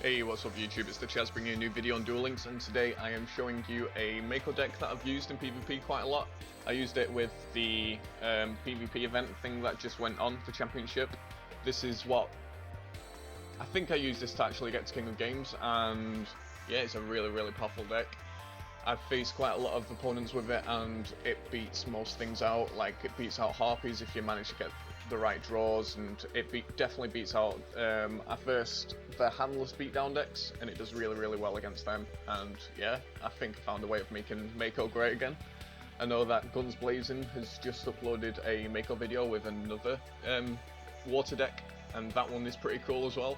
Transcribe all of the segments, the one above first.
Hey, what's up YouTube, it's the Chaz bringing you a new video on Duel Links, and today I am showing you a Mako deck that I've used in PvP quite a lot. I used it with the PvP event thing that just went on, the championship. This is what, I think I used this to actually get to King of Games, and yeah, it's a really powerful deck. I've faced quite a lot of opponents with it, and it beats most things out. Like, it beats out Harpies if you manage to get the right draws, and it definitely beats out at first the handless beatdown decks, and it does really well against them. And yeah, I think I found a way of making Mako great again. I know that Guns Blazing has just uploaded a Mako video with another water deck, and that one is pretty cool as well.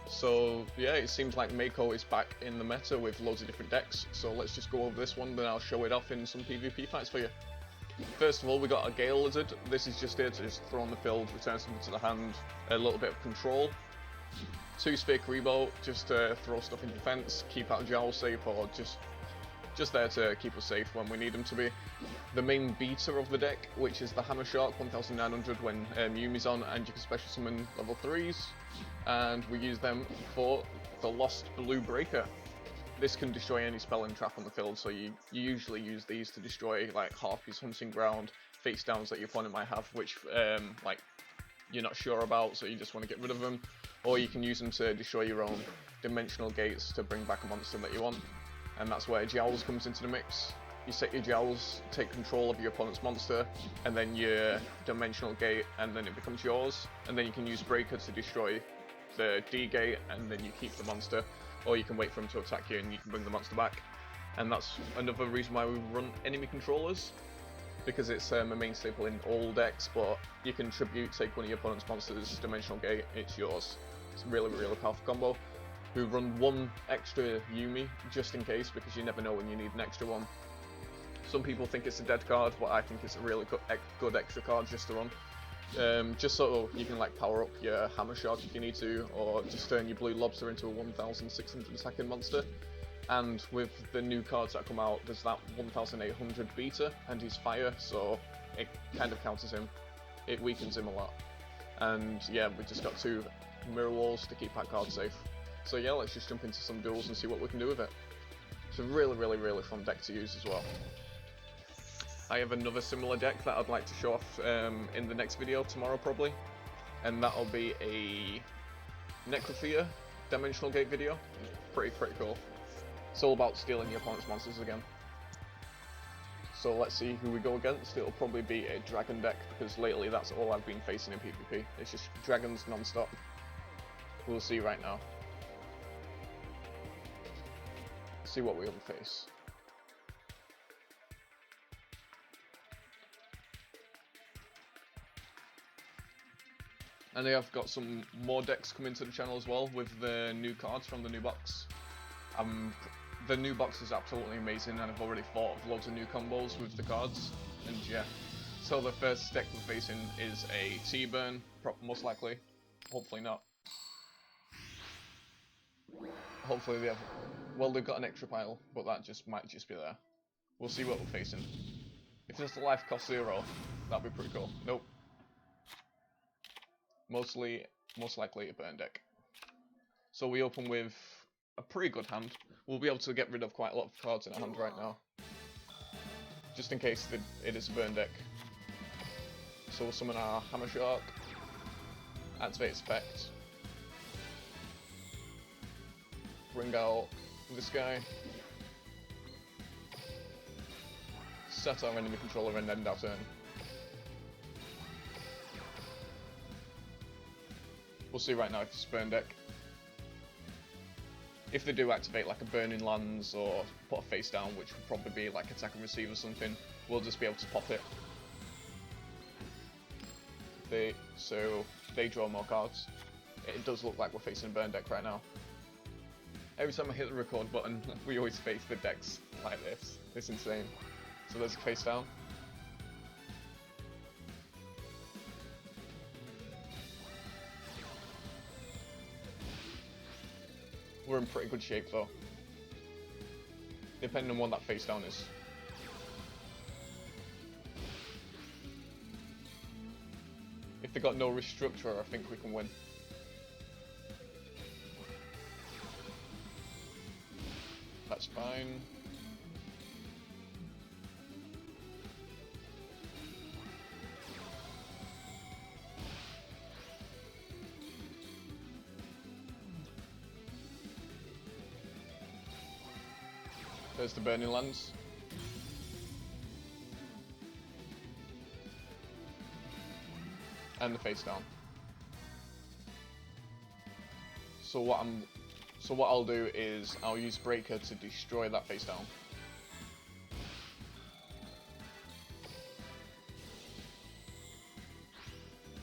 So yeah, it seems like Mako is back in the meta with loads of different decks, so let's just go over this one, then I'll show it off in some PvP fights for you. First of all, we got a Gale Lizard. This is just here to just throw on the field, return something to the hand, a little bit of control. 2 Sphere Rebo, just to throw stuff in defense, keep our Jowl safe, or just there to keep us safe when we need them to be. The main beta of the deck, which is the Hammer Shark 1900 when Yumi's on, and you can special summon level 3s, and we use them for the Lost Blue Breaker. This can destroy any spell and trap on the field, so you usually use these to destroy like Harpies, Hunting Ground, face downs that your opponent might have, which like you're not sure about, so you just want to get rid of them. Or you can use them to destroy your own dimensional gates to bring back a monster that you want. And that's where Jowls comes into the mix. You set your Jowls, take control of your opponent's monster, and then your dimensional gate, and then it becomes yours. And then you can use Breaker to destroy the D gate, and then you keep the monster. Or you can wait for him to attack you and you can bring the monster back. And that's another reason why we run enemy controllers, because it's a main staple in all decks, but you can tribute, take one of your opponent's monsters, dimensional gate, it's yours. It's a really powerful combo. We run 1 extra Yumi just in case, because you never know when you need an extra one. Some people think it's a dead card, but I think it's a really good extra card just to run. Just so you can like power up your Hammer Shark if you need to, or just turn your Blue Lobster into a 1600 second monster. And with the new cards that come out, there's that 1800 beta, and he's fire, so it kind of counters him. It weakens him a lot. And yeah, we just got 2 mirror walls to keep that card safe. So yeah, let's just jump into some duels and see what we can do with it. It's a really fun deck to use as well. I have another similar deck that I'd like to show off in the next video tomorrow probably, and that'll be a Necrothea Dimensional Gate video. Pretty cool. It's all about stealing your opponent's monsters again. So let's see who we go against. It'll probably be a dragon deck, because lately that's all I've been facing in PvP. It's just dragons non-stop. We'll see right now. See what we'll face. And they have got some more decks coming to the channel as well, with the new cards from the new box. The new box is absolutely amazing, and I've already thought of loads of new combos with the cards, and yeah. So the first deck we're facing is a T-Burn, most likely. Hopefully not. Hopefully they have, well, they've got an extra pile, but that might just be there. We'll see what we're facing. If it's a life cost 0, that'd be pretty cool. Nope. Most likely a burn deck. So we open with a pretty good hand. We'll be able to get rid of quite a lot of cards in our hand right now, just in case it is a burn deck. So we'll summon our Hammer Shark, activate Spect, bring out this guy, set our enemy controller, and end our turn. We'll see right now if it's a burn deck. If they do activate like a Burning Lands or put a face down, which would probably be like attack and receive or something, we'll just be able to pop it. So they draw more cards. It does look like we're facing a burn deck right now. Every time I hit the record button, we always face the decks like this. It's insane. So there's a face down. We're in pretty good shape though, depending on what that face down is. If they got no restructure, I think we can win. that's fine. There's the Burning Lands. And the face down. So what I'll do is I'll use Breaker to destroy that face down.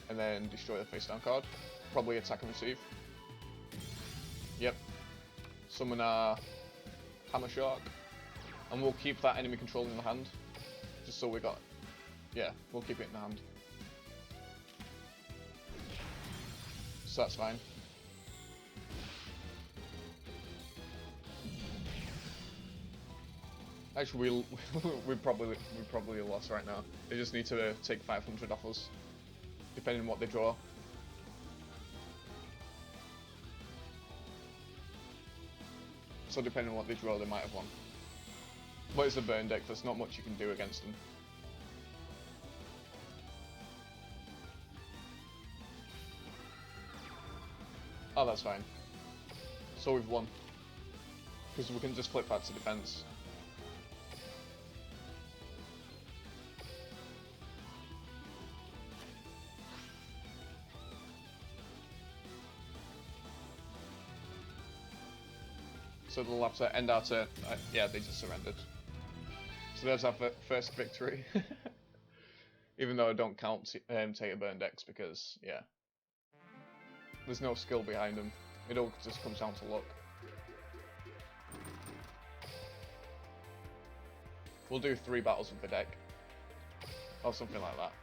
And then destroy the face down card. Probably attack and receive. Yep. Summon our Hammer Shark. And we'll keep that enemy control in the hand. Just so we got... Yeah, we'll keep it in the hand. So that's fine. Actually, we probably lost right now. They just need to take 500 off us, depending on what they draw. So depending on what they draw, they might have won. But it's a burn deck. There's not much you can do against them. Oh, that's fine. So we've won. Because we can just flip that to defense. So they'll have to end our turn. Yeah, they just surrendered. So there's our first victory. Even though I don't count Tater Burn decks because, yeah. There's no skill behind them. It all just comes down to luck. We'll do 3 battles with the deck. Or something like that.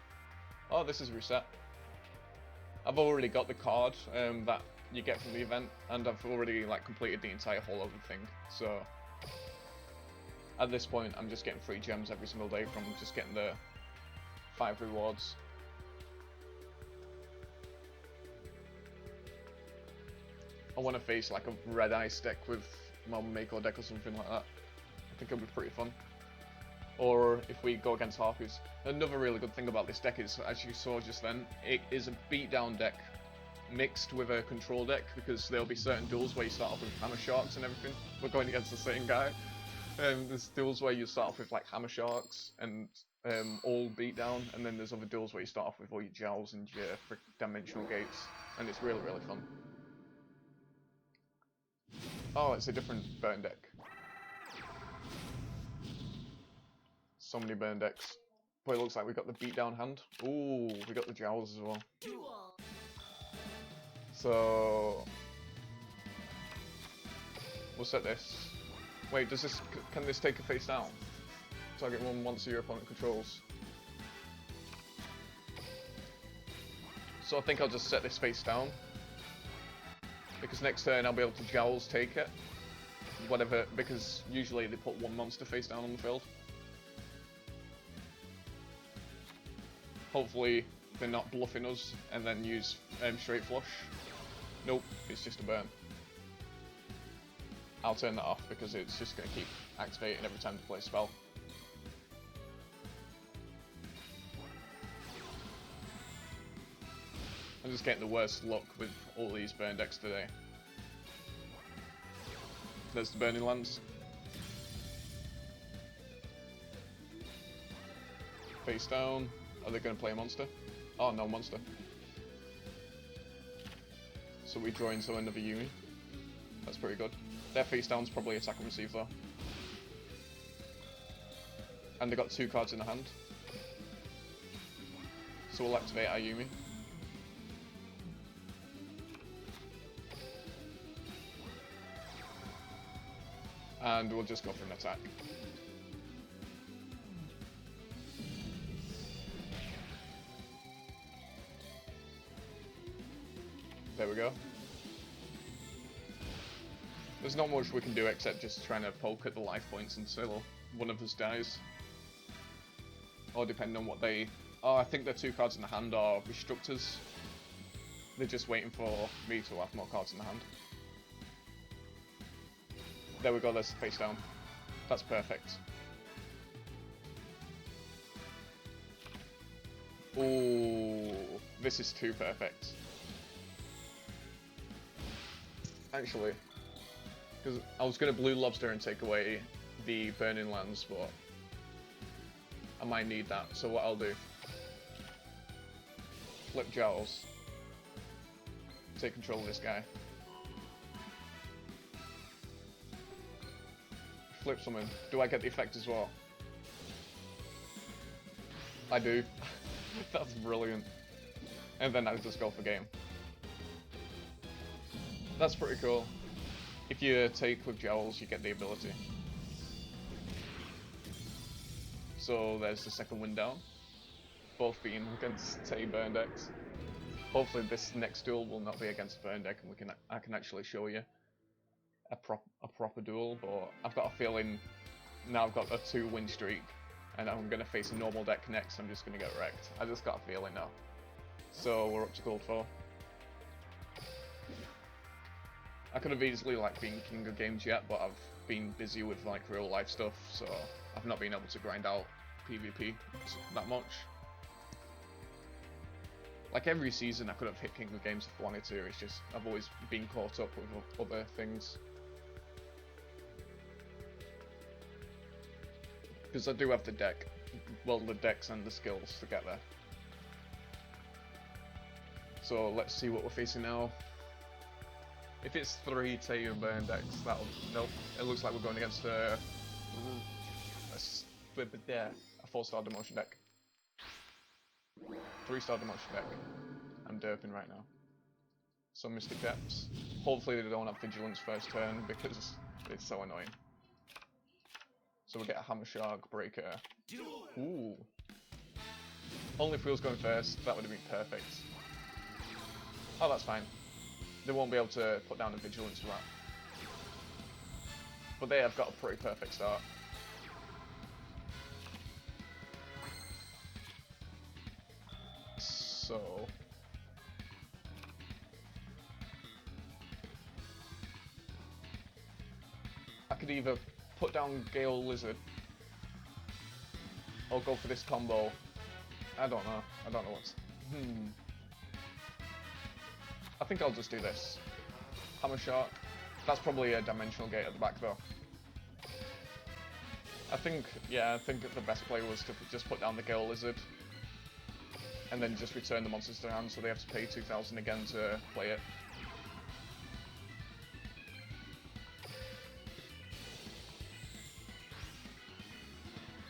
Oh, this is reset. I've already got the card that you get from the event, and I've already like completed the entire whole other thing. So at this point, I'm just getting free gems every single day from just getting the 5 rewards. I want to face like a red ice deck with my Mako deck or something like that. I think it'll be pretty fun. Or if we go against Harpies. Another really good thing about this deck is, as you saw just then, it is a beatdown deck mixed with a control deck, because there'll be certain duels where you start off with Hammer Sharks and everything. We're going against the same guy. There's duels where you start off with like Hammer Sharks and all beatdown, and then there's other duels where you start off with all your Jowls and your dimensional gates, and it's really, really fun. Oh, it's a different burn deck. So many burn decks. But it looks like we got the beatdown hand. Ooh, we got the Jowls as well. So we'll set this. Wait, does this? Can this take a face down? Target one once your opponent controls. So I think I'll just set this face down, because next turn I'll be able to Jowls take it. Whatever, because usually they put 1 monster face down on the field. Hopefully they're not bluffing us and then use straight flush. Nope, it's just a burn. I'll turn that off because it's just going to keep activating every time they play a spell. I'm just getting the worst luck with all these burn decks today. There's the Burning Lands. Face down. Are they going to play a monster? Oh, no monster. So we draw into another Yumi. That's pretty good. Their face down's probably attack and receive though. And they got 2 cards in the hand. So we'll activate our Yumi. And we'll just go for an attack. There we go. There's not much we can do except just trying to poke at the life points until one of us dies. Or depending on what they... Oh, I think their 2 cards in the hand are Restructors. They're just waiting for me to have more cards in the hand. There we go, there's the face down. That's perfect. Ooh, this is too perfect. Actually, because I was going to Blue Lobster and take away the Burning Lands, but I might need that, so what I'll do, flip Jowls, take control of this guy, flip summon. Do I get the effect as well? I do. That's brilliant. And then I just go for game. That's pretty cool. If you take with Jowls, you get the ability. So there's the second win down. Both being against burn decks. Hopefully this next duel will not be against burn deck, and I can actually show you a proper duel. But I've got a feeling now I've got a 2-win streak, and I'm gonna face a normal deck next. I'm just gonna get wrecked. I just got a feeling now. So we're up to gold 4. I could have easily like been king of games yet, but I've been busy with like real life stuff, so I've not been able to grind out PvP that much. Like every season I could have hit king of games if I wanted to, it's just I've always been caught up with other things. Because I do have the deck, well the decks and the skills to get there. So let's see what we're facing now. If it's 3 Teu and burn decks, nope. It looks like we're going against a 4-star demotion deck. 3-star demotion deck. I'm derping right now. So Mystic Depths. Hopefully they don't have Vigilance first turn because it's so annoying. So we get a Hammer Shark, Breaker. Ooh. Only if we was going first, that would have been perfect. Oh, that's fine. They won't be able to put down a Vigilance for that. But they have got a pretty perfect start. So... I could either put down Gale Lizard or go for this combo. I don't know. I don't know what's... I think I'll just do this. Hammer Shark. That's probably a dimensional gate at the back though. I think the best play was to just put down the Gale Lizard and then just return the monsters to hand so they have to pay 2,000 again to play it.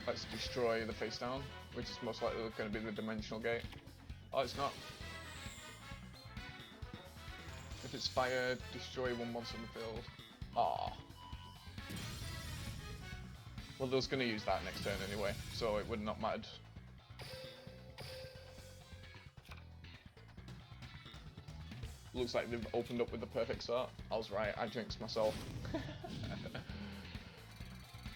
Let's destroy the face down, which is most likely going to be the dimensional gate. Oh, it's not. If it's fire, destroy 1 monster in the field. Ah. Well, they was going to use that next turn anyway, so it would not matter. Looks like they've opened up with the perfect start. I was right, I jinxed myself.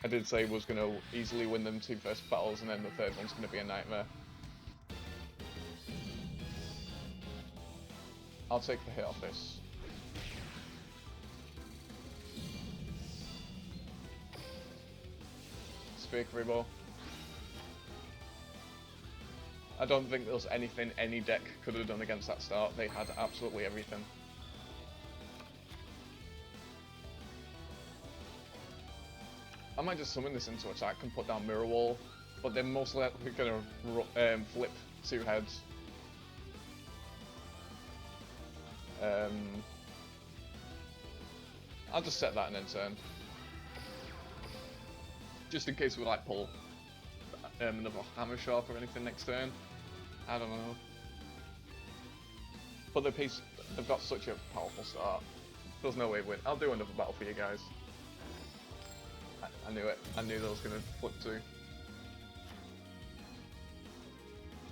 I did say I was going to easily win them 2 first battles, and then the third one's going to be a nightmare. I'll take the hit off this. Speakery Ball. I don't think there was anything any deck could have done against that start. They had absolutely everything. I might just summon this into attack and put down Mirror Wall, but they're most likely going to flip 2 heads. I'll just set that and then turn. Just in case we like pull another Hammer Shark or anything next turn. I don't know. But they've got such a powerful start. There's no way to win. I'll do another battle for you guys. I knew it. I knew that was going to flip 2.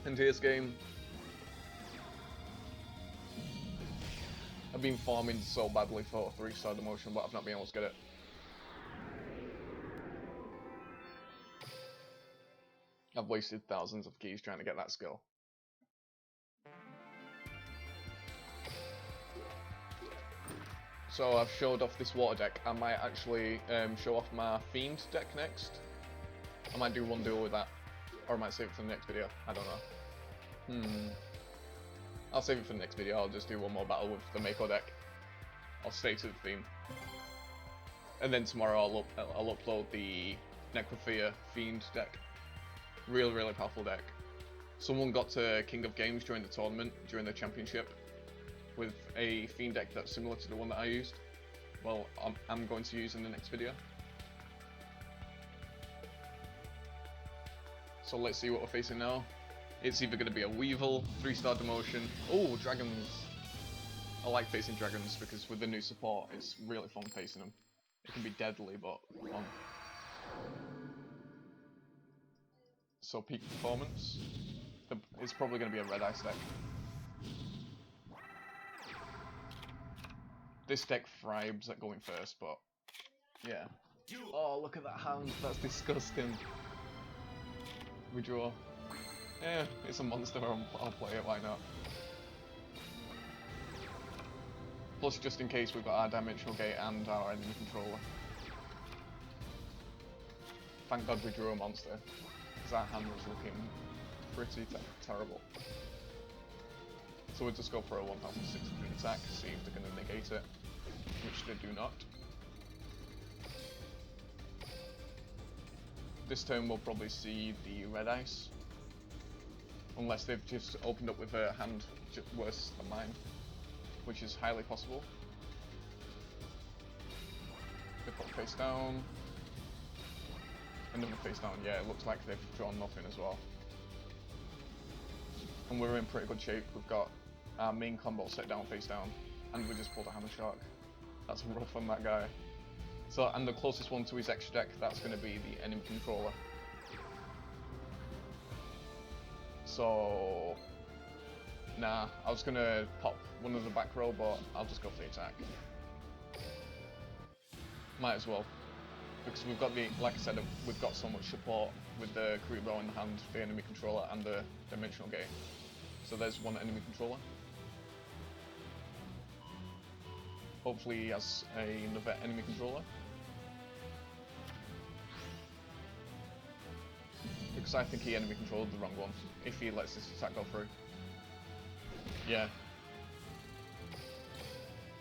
And here's game. I've been farming so badly for 3-star demotion, but I've not been able to get it. I've wasted thousands of keys trying to get that skill. So I've showed off this water deck. I might actually show off my Fiend deck next. I might do one duel with that. Or I might save it for the next video. I don't know. I'll save it for the next video. I'll just do one more battle with the Mako deck. I'll stay to the theme. And then tomorrow I'll upload the Necrophia Fiend deck. Really powerful deck. Someone got to King of Games during the tournament, during the championship, with a Fiend deck that's similar to the one that I used. Well, I'm going to use in the next video. So let's see what we're facing now. It's either going to be a Weevil, 3-star demotion. Oh, dragons. I like facing dragons because with the new support, it's really fun facing them. It can be deadly, but fun. So peak performance. It's probably going to be a red ice deck. This deck thrives at going first, but yeah. Oh, look at that hand. That's disgusting. We draw. Yeah, it's a monster. I'll play it. Why not? Plus, just in case, we've got our Dimensional Gate and our enemy controller. Thank God we drew a monster, because that hand was looking pretty terrible. So we'll just go for a 1600 attack, see if they're going to negate it, which they do not. This turn we'll probably see the red ice, unless they've just opened up with a hand worse than mine, which is highly possible. They put face down, another face down. Yeah, it looks like they've drawn nothing as well. And we're in pretty good shape. We've got our main combo set down face down, and we just pulled a Hammer Shark. That's rough on that guy. So, and the closest one to his extra deck, that's going to be the enemy controller. So, nah, I was going to pop one of the back row, but I'll just go for the attack. Might as well, because we've got the, like I said, we've got so much support with the Kuriboh in the hand, the enemy controller, and the Dimensional Gate. So there's one enemy controller. Hopefully he has another enemy controller. Because I think he enemy controlled the wrong one, if he lets this attack go through. Yeah.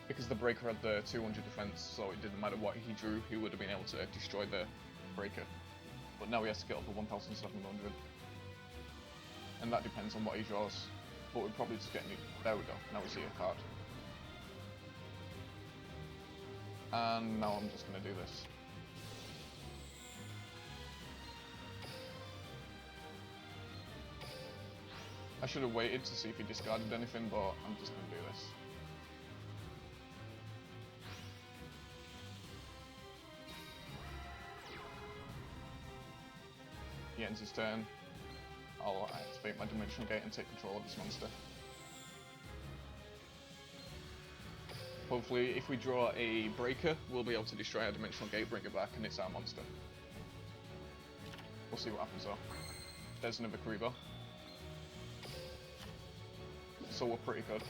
Because the breaker had the 200 defense, so it didn't matter what he drew, he would have been able to destroy the breaker. But now he has to get up to 1,700. And that depends on what he draws. But we're probably just getting it. There we go, now we see a card. And now I'm just going to do this. I should have waited to see if he discarded anything, but I'm just going to do this. He ends his turn. I'll activate my Dimensional Gate and take control of this monster. Hopefully, if we draw a breaker, we'll be able to destroy our Dimensional Gate, bring it back, and it's our monster. We'll see what happens though. There's another Kuriboh. So we're pretty good.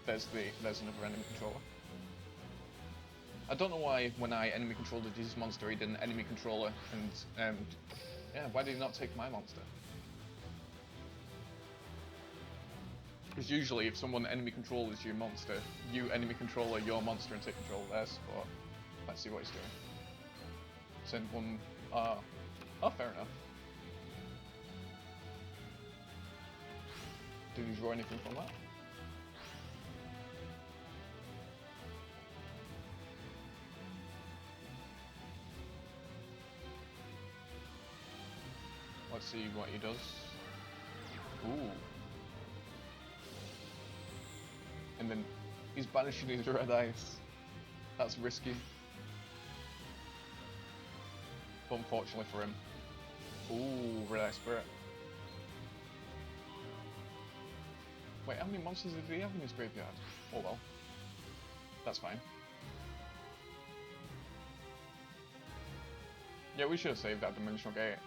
There's another enemy controller. I don't know why when I enemy controlled his monster he didn't enemy controller and yeah, why did he not take my monster? Because usually if someone enemy controls your monster, you enemy controller your monster and take control of theirs, but let's see what he's doing. Send one, oh fair enough. Did he draw anything from that? Let's see what he does. Ooh. And then he's banishing his red ice. That's risky. But unfortunately for him. Ooh, red ice spirit. Wait, how many monsters did he have in his graveyard? Oh well. That's fine. Yeah, we should have saved that Dimensional Gate.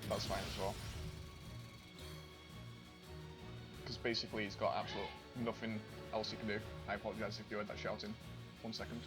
that's fine as well. Because basically he's got absolutely nothing else he can do. I apologise if you heard that shouting. 1 second.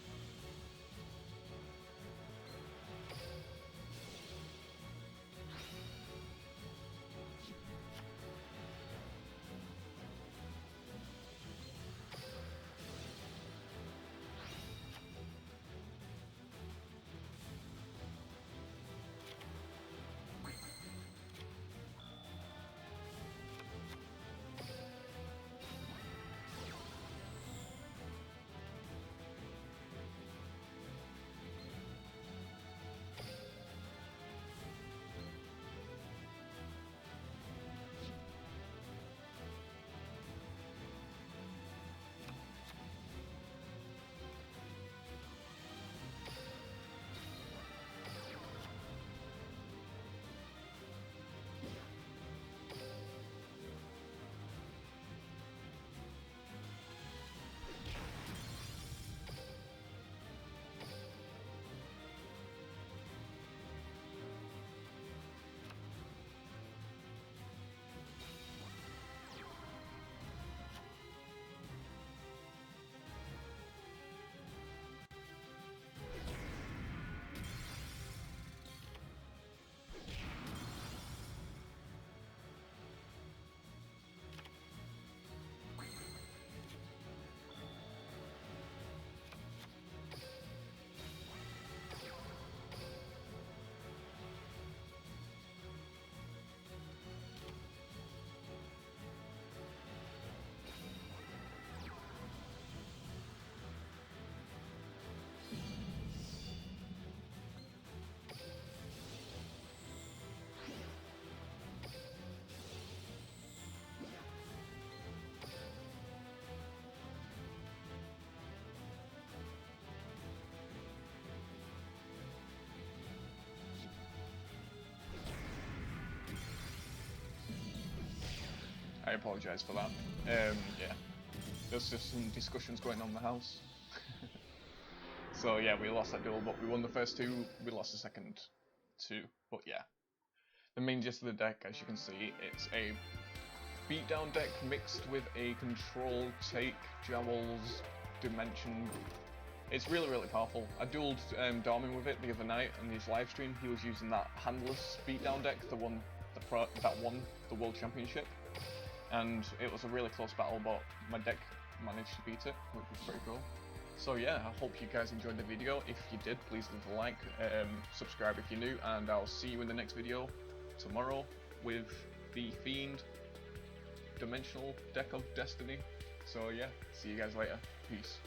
I apologise for that. Yeah, there's just some discussions going on in the house. So yeah, we lost that duel, but we won the first two, we lost the second two. But yeah, the main gist of the deck, as you can see, it's a beatdown deck mixed with a control, take, duels, dimension. It's really, really powerful. I dueled Darmin with it the other night on his live stream. He was using that handless beatdown deck, that won the World Championship. And it was a really close battle, but my deck managed to beat it, which was pretty cool. So yeah, I hope you guys enjoyed the video. If you did, please leave a like, subscribe if you're new, and I'll see you in the next video tomorrow with the Fiend Dimensional Deck of Destiny. So yeah, see you guys later. Peace.